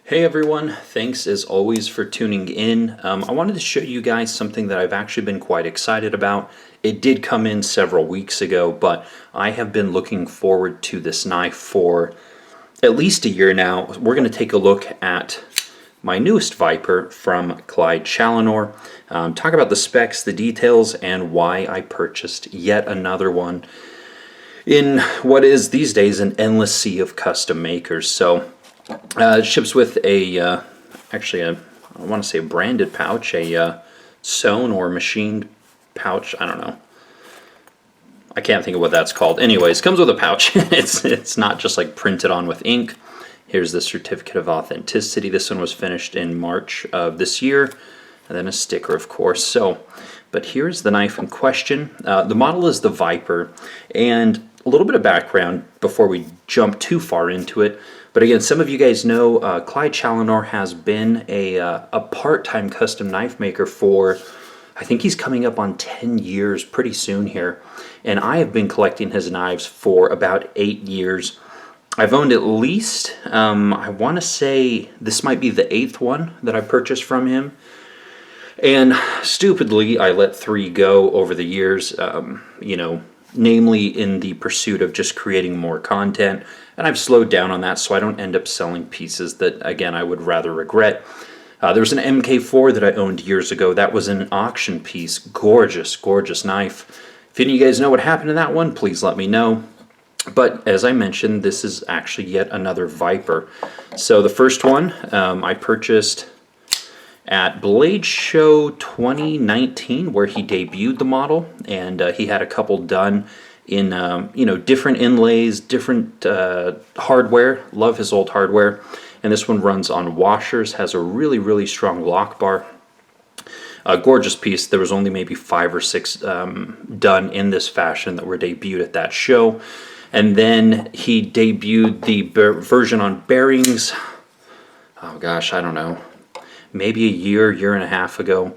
Hey everyone, thanks as always for tuning in. I wanted to show you guys something that I've actually been quite excited about. It did come in several weeks ago, but I have been looking forward to this knife for at least a year now. We're going to take a look at my newest Viper from Clyde Challenor. Talk about the specs, the details, and why I purchased yet another one in what is these days an endless sea of custom makers. So it ships with I want to say a branded pouch, a sewn or machined pouch. I don't know. I can't think of what that's called. Anyways, comes with a pouch. It's not just like printed on with ink. Here's the certificate of authenticity. This one was finished in March of this year, and then a sticker, of course. But here's the knife in question. The model is the Viper, and a little bit of background before we jump too far into it. But again, some of you guys know Clyde Challenor has been a part-time custom knife maker for, I think he's coming up on 10 years pretty soon here. And I have been collecting his knives for about 8 years. I've owned at least, I want to say this might be the 8th one that I purchased from him. And stupidly, I let 3 go over the years, namely in the pursuit of just creating more content. And I've slowed down on that so I don't end up selling pieces that, again, I would rather regret. There was an MK4 that I owned years ago. That was an auction piece. Gorgeous, gorgeous knife. If any of you guys know what happened to that one, please let me know. But as I mentioned, this is actually yet another Viper. So the first one I purchased at Blade Show 2019, where he debuted the model, and he had a couple done in different inlays, different hardware. Love his old hardware. And this one runs on washers, has a really, really strong lock bar. A gorgeous piece. There was only maybe 5 or 6 done in this fashion that were debuted at that show. And then he debuted the version on bearings, oh gosh, I don't know, maybe a year and a half ago.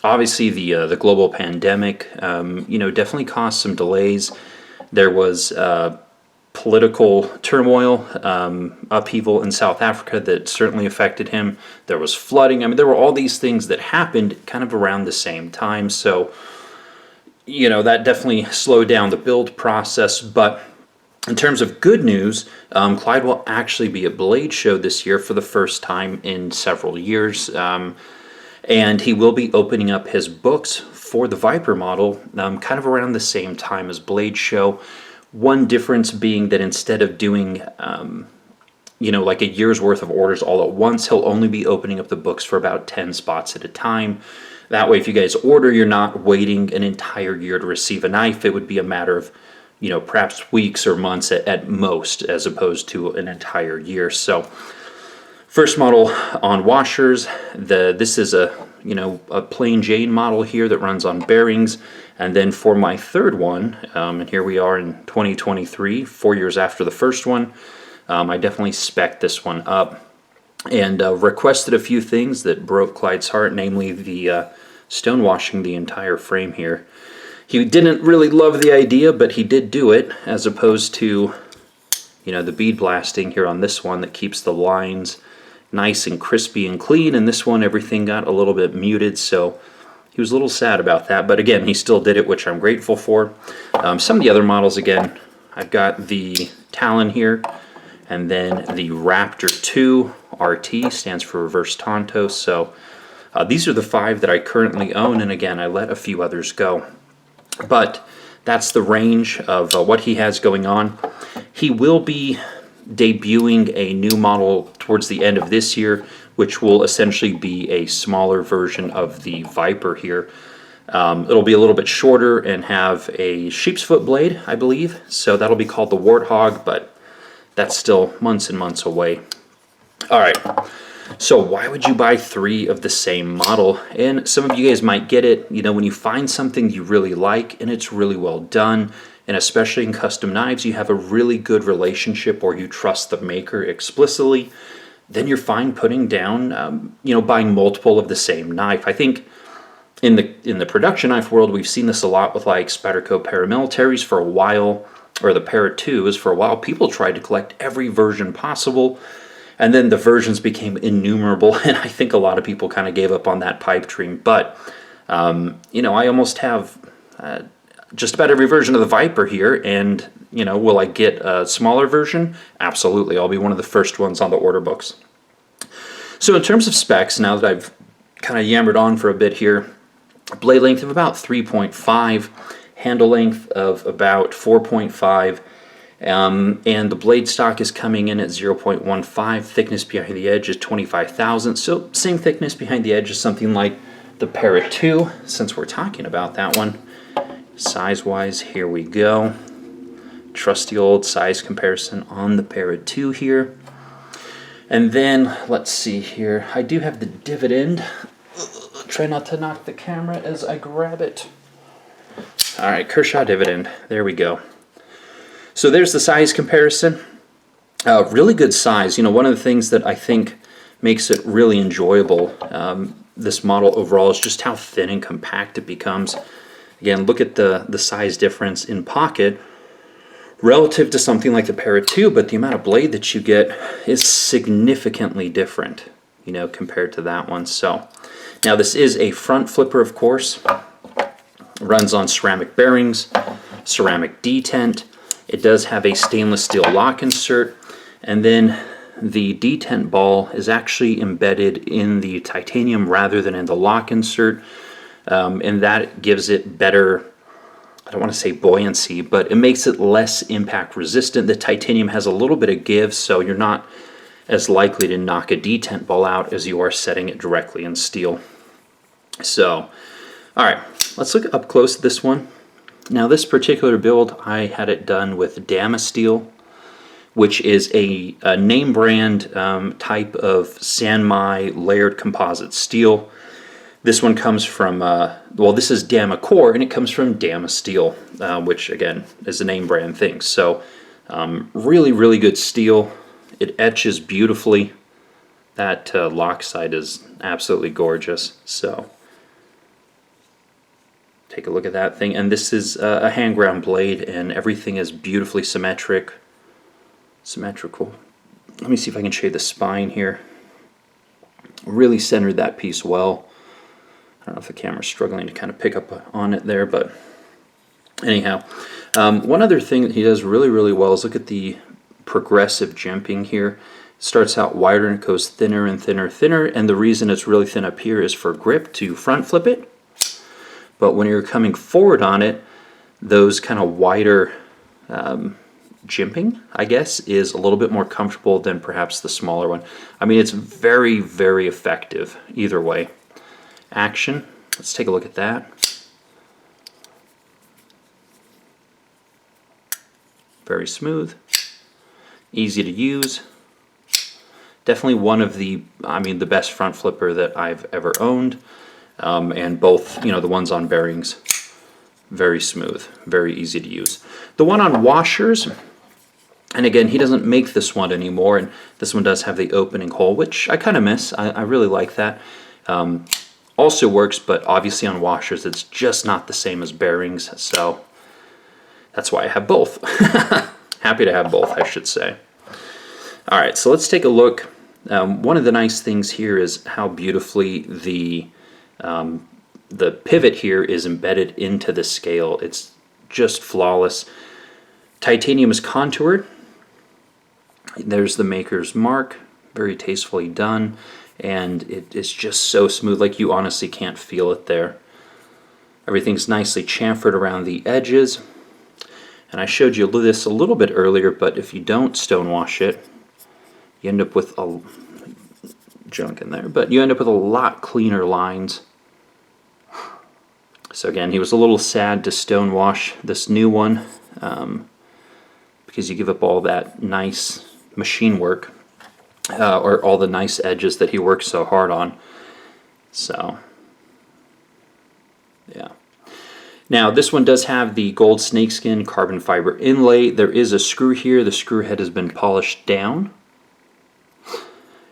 Obviously, the global pandemic, definitely caused some delays. There was political turmoil, upheaval in South Africa that certainly affected him. There was flooding. I mean, there were all these things that happened kind of around the same time. So, that definitely slowed down the build process. But in terms of good news, Clyde will actually be at Blade Show this year for the first time in several years. And he will be opening up his books for the Viper model kind of around the same time as Blade Show. One difference being that instead of doing, like a year's worth of orders all at once, he'll only be opening up the books for about 10 spots at a time. That way, if you guys order, you're not waiting an entire year to receive a knife. It would be a matter of, perhaps weeks or months at most, as opposed to an entire year. So, first model on washers. This is a plain Jane model here that runs on bearings. And then for my third one, and here we are in 2023, 4 years after the first one, I definitely spec'd this one up and requested a few things that broke Clyde's heart, namely the stonewashing the entire frame here. He didn't really love the idea, but he did do it, as opposed to, the bead blasting here on this one that keeps the lines nice and crispy and clean, and this one everything got a little bit muted, so he was a little sad about that. But again, he still did it, which I'm grateful for. Some of the other models, again, I've got the Talon here, and then the Raptor 2 RT, stands for Reverse Tonto. So these are the 5 that I currently own, and again, I let a few others go. But that's the range of what he has going on. He will be debuting a new model towards the end of this year, which will essentially be a smaller version of the Viper here. It'll be a little bit shorter and have a sheep's foot blade, I believe. So that'll be called the Warthog, but that's still months and months away. All right. So why would you buy 3 of the same model? And some of you guys might get it, when you find something you really like and it's really well done, and especially in custom knives, you have a really good relationship or you trust the maker explicitly, then you're fine putting down, buying multiple of the same knife. I think in the production knife world, we've seen this a lot with like Spyderco paramilitaries for a while, or the Para 2s for a while. People tried to collect every version possible. And then the versions became innumerable, and I think a lot of people kind of gave up on that pipe dream. But, you know, I almost have just about every version of the Viper here, and, you know, will I get a smaller version? Absolutely. I'll be one of the first ones on the order books. So in terms of specs, now that I've kind of yammered on for a bit here, blade length of about 3.5, handle length of about 4.5, and the blade stock is coming in at 0.15. Thickness behind the edge is 25 thousandths. So same thickness behind the edge as something like the Parrot 2, since we're talking about that one. Size-wise, here we go. Trusty old size comparison on the Parrot 2 here. And then, let's see here. I do have the dividend. Try not to knock the camera as I grab it. Alright, Kershaw dividend. There we go. So there's the size comparison. Really good size. You know, one of the things that I think makes it really enjoyable, this model overall, is just how thin and compact it becomes. Again, look at the size difference in pocket relative to something like the Parrot 2, but the amount of blade that you get is significantly different, you know, compared to that one. So now this is a front flipper, of course. Runs on ceramic bearings, ceramic detent. It does have a stainless steel lock insert, and then the detent ball is actually embedded in the titanium rather than in the lock insert, and that gives it better, I don't want to say buoyancy, but it makes it less impact resistant. The titanium has a little bit of give, so you're not as likely to knock a detent ball out as you are setting it directly in steel. So, alright, let's look up close at this one. Now this particular build, I had it done with Dama steel, which is a name brand type of Sanmai layered composite steel. This one comes from, well, this is Dama core, and it comes from Dama steel, which again is a name brand thing. So really, really good steel. It etches beautifully. That lock side is absolutely gorgeous. So take a look at that thing. And this is a hand ground blade, and everything is beautifully symmetrical. Let me see if I can show you the spine here. Really centered that piece well. I don't know if the camera's struggling to kind of pick up on it there, but anyhow. One other thing that he does really, really well is look at the progressive jimping here. It starts out wider and it goes thinner and thinner and thinner, and the reason it's really thin up here is for grip to front flip it. But when you're coming forward on it, those kind of wider jimping, I guess, is a little bit more comfortable than perhaps the smaller one. I mean, it's very, very effective either way. Action, let's take a look at that. Very smooth, easy to use. Definitely one of the, I mean, the best front flipper that I've ever owned. And both, you know, the ones on bearings, very smooth, very easy to use. The one on washers, and again, he doesn't make this one anymore, and this one does have the opening hole, which I kind of miss. I really like that. Also works, but obviously on washers it's just not the same as bearings, so that's why I have both. Happy to have both, I should say. Alright, so let's take a look. One of the nice things here is how beautifully the pivot here is embedded into the scale. It's just flawless. Titanium is contoured. There's the maker's mark, very tastefully done. And it is just so smooth, like you honestly can't feel it there. Everything's nicely chamfered around the edges. And I showed you this a little bit earlier, but if you don't stonewash it, you end up with a junk in there, but you end up with a lot cleaner lines. So again, he was a little sad to stonewash this new one because you give up all that nice machine work. Or all the nice edges that he worked so hard on. So, yeah. Now, this one does have the gold snakeskin carbon fiber inlay. There is a screw here. The screw head has been polished down.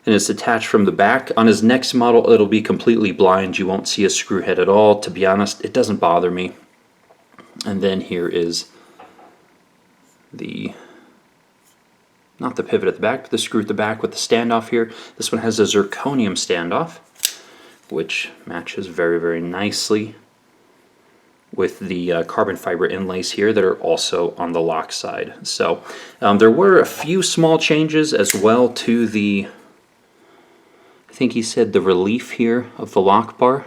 And it's attached from the back. On his next model, it'll be completely blind. You won't see a screw head at all. To be honest, it doesn't bother me. And then here is the not the pivot at the back, but the screw at the back with the standoff here. This one has a zirconium standoff, which matches very, very nicely with the carbon fiber inlays here that are also on the lock side. So there were a few small changes as well to the, I think he said the relief here of the lock bar.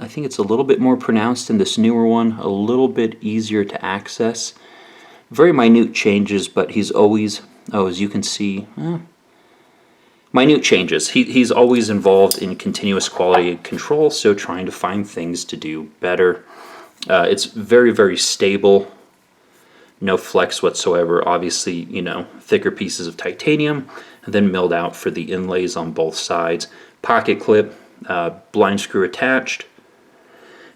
I think it's a little bit more pronounced in this newer one, a little bit easier to access. Very minute changes, but he's always, oh, as you can see, minute changes. He's always involved in continuous quality control, so trying to find things to do better. It's very, very stable, no flex whatsoever. Obviously, you know, thicker pieces of titanium, and then milled out for the inlays on both sides. Pocket clip, blind screw attached.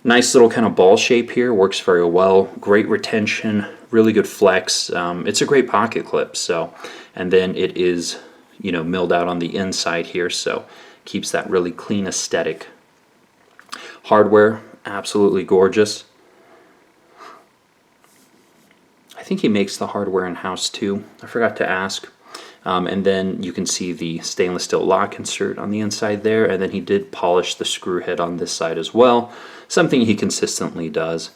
Nice little kind of ball shape here, works very well. Great retention, really good flex. It's a great pocket clip. So, and then it is, you know, milled out on the inside here, so keeps that really clean aesthetic. Hardware, absolutely gorgeous. I think he makes the hardware in-house too. I forgot to ask. And then you can see the stainless steel lock insert on the inside there, and then he did polish the screw head on this side as well, something he consistently does.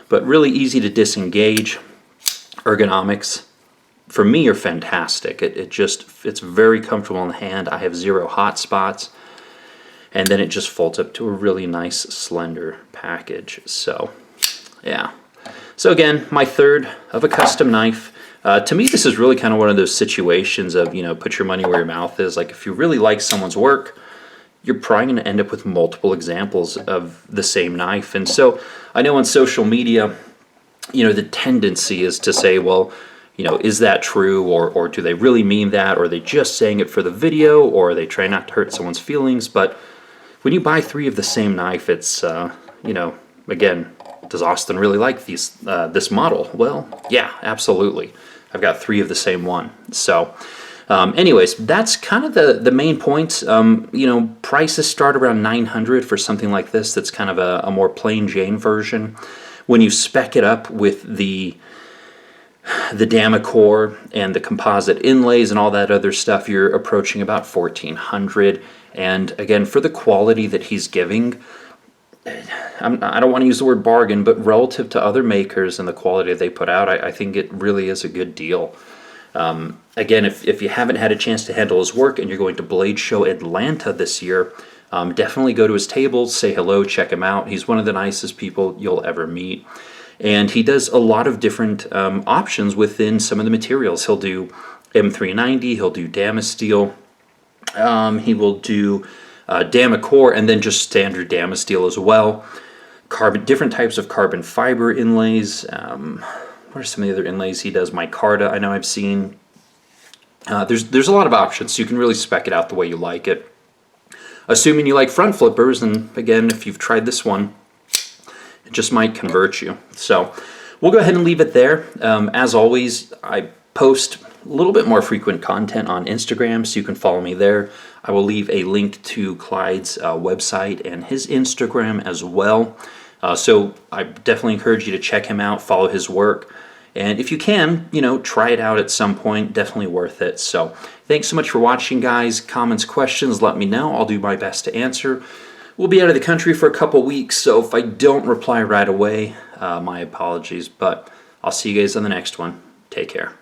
But really easy to disengage. Ergonomics, for me, are fantastic. It's very comfortable in the hand. I have 0 hot spots. And then it just folds up to a really nice slender package. So, yeah. So again, my third of a custom knife. To me, this is really kind of one of those situations of, you know, put your money where your mouth is. Like, if you really like someone's work, you're probably going to end up with multiple examples of the same knife. And so I know on social media, you know, the tendency is to say, well, you know, is that true, or do they really mean that, or are they just saying it for the video, or are they trying not to hurt someone's feelings? But when you buy 3 of the same knife, it's, you know, again, does Austin really like this model? Well, yeah, absolutely. I've got 3 of the same one. So anyways, that's kind of the main points. You know, prices start around $900 for something like this. That's kind of a more plain Jane version. When you spec it up with the Damacore and the composite inlays and all that other stuff, you're approaching about $1,400. And again, for the quality that he's giving, I don't want to use the word bargain, but relative to other makers and the quality they put out, I think it really is a good deal. Again, if you haven't had a chance to handle his work and you're going to Blade Show Atlanta this year, definitely go to his table, say hello, check him out. He's one of the nicest people you'll ever meet. And he does a lot of different options within some of the materials. He'll do M390, he'll do Damasteel, he will do Damacore, and then just standard Damasteel as well. Different types of carbon fiber inlays. What are some of the other inlays he does? Micarta, I know I've seen. There's a lot of options, so you can really spec it out the way you like it. Assuming you like front flippers, and again, if you've tried this one, it just might convert you. So we'll go ahead and leave it there. As always, I post a little bit more frequent content on Instagram, so you can follow me there. I will leave a link to Clyde's website and his Instagram as well. So I definitely encourage you to check him out, follow his work. And if you can, you know, try it out at some point. Definitely worth it. So thanks so much for watching, guys. Comments, questions, let me know. I'll do my best to answer. We'll be out of the country for a couple weeks, so if I don't reply right away, my apologies. But I'll see you guys on the next one. Take care.